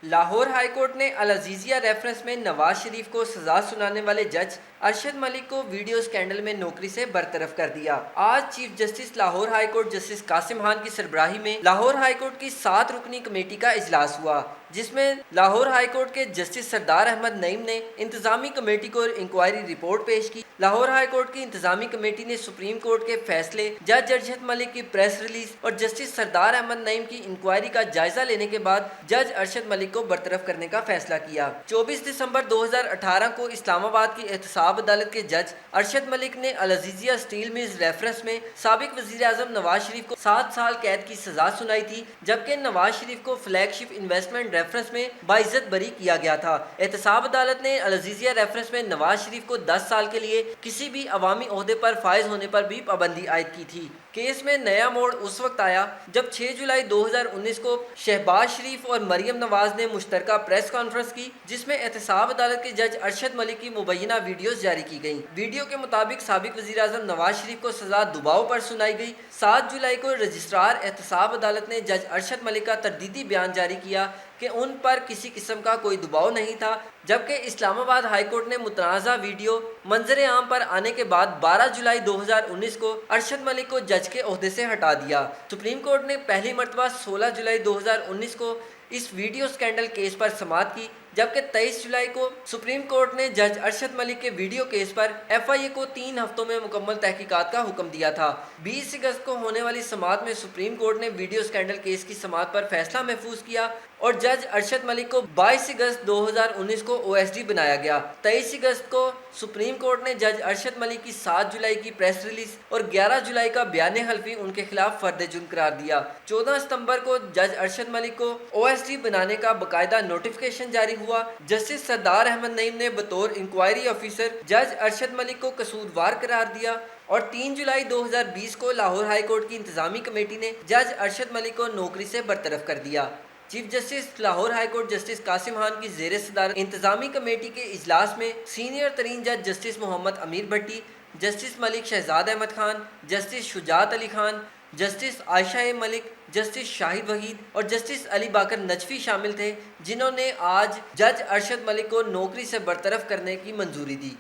Lahore high court ने अल Aziziyah reference में नवाज शरीफ को सजा सुनाने वाले जज अरशद मलिक को वीडियो स्कैंडल में नौकरी से बरतरफ कर दिया। आज chief justice Lahore high court justice Qasim Khan की सरबराही में लाहौर हाई कोर्ट की 7 रुकनी कमेटी का इजलास हुआ, जिसमें लाहौर हाई कोर्ट के जस्टिस सरदार अहमद नईम ने इंतजामी कमेटी को इंक्वायरी रिपोर्ट पेश की। लाहौर हाई कोर्ट की इंतजामी कमेटी ने सुप्रीम कोर्ट के फैसले, जज अरशद मलिक की प्रेस रिलीज और जस्टिस सरदार अहमद नईम की इंक्वायरी का जायजा लेने के बाद जज अरशद मलिक को बरतरफ करने का फैसला किया। 24 दिसंबर 2018 को इस्लामाबाद की एहतसाब अदालत के जज अरशद मलिक ने अल अजीज़िया स्टील मिल्स रेफरेंस में साबिक वजीर आजम नवाज शरीफ को 7 साल कैद की सजा सुनाई थी, जबकि नवाज शरीफ को फ्लैगशिप इन्वेस्टमेंट रेफरेंस में बाइज्जत बरी किया गया था। एहतसाब अदालत ने अल अजीज़िया रेफरेंस में नवाज शरीफ को 10 साल के लिए किसी भी अवामी ओहदे पर फायज होने पर भी पाबंदी आयद की थी। केस में नया मोड़ उस वक्त आया जब 6 जुलाई 2019 को शहबाज शरीफ और मरियम नवाज ने मुश्तरका प्रेस कॉन्फ्रेंस की, जिसमें एहतसाब अदालत के जज अरशद मलिक की मुबैना वीडियोस जारी की गई। वीडियो के मुताबिक साबिक वजीर आजम नवाज शरीफ को सजा दुबाव पर सुनाई गई। 7 जुलाई को रजिस्ट्रार एहतसाब अदालत ने जज अरशद मलिक का तरदीदी बयान जारी किया कि उन पर किसी किस्म का कोई दबाव नहीं था, जबकि इस्लामाबाद हाई कोर्ट ने मुतनाज़ा वीडियो मंजर आम पर आने के बाद 12 जुलाई 2019 को अरशद मलिक को जज के ओहदे से हटा दिया। सुप्रीम कोर्ट ने पहली मरतबा 16 जुलाई 2019 को इस वीडियो स्कैंडल केस पर समाअत की, जबकि 23 जुलाई को सुप्रीम कोर्ट ने जज अरशद मलिक के वीडियो केस पर FIA को 3 हफ्तों में मुकम्मल तहकीकात का हुक्म दिया था। 20 अगस्त को होने वाली समाअत में सुप्रीम कोर्ट ने वीडियो स्कैंडल केस की समाअत पर फैसला महफूज किया और जज अरशद मलिक को 22 अगस्त 2019 को OSD बनाया गया। 23 अगस्त को सुप्रीम कोर्ट ने जज अरशद मलिक की 7 जुलाई की प्रेस रिलीज और 11 जुलाई का बयान हल्फी उनके खिलाफ फर्द जुर्म करार दिया। 14 सितंबर को जज अरशद मलिक को OSD बनाने का बाकायदा नोटिफिकेशन जारी हुआ। जस्टिस सरदार अहमद नईम ने बतौर इंक्वायरी ऑफिसर जज अरशद मलिक को कसूरवार करार दिया और 3 जुलाई 2020 को लाहौर हाई कोर्ट की इंतजामी कमेटी ने जज अरशद मलिक को नौकरी से बरतरफ कर दिया। Chief justice Lahore high court justice Qasim Khan की ज़ेर सदारत इंतजामी कमेटी के इजलास में सीनियर तरीन जज justice Mohammad Amir Bhatti, justice Malik Shahzad Ahmed Khan, justice Shujaat Ali Khan, justice Ayesha A Malik, justice Shahid Waheed और जस्टिस अली बाकर नजफी शामिल थे, जिन्होंने आज जज अरशद मलिक को नौकरी से बरतरफ करने की मंजूरी दी।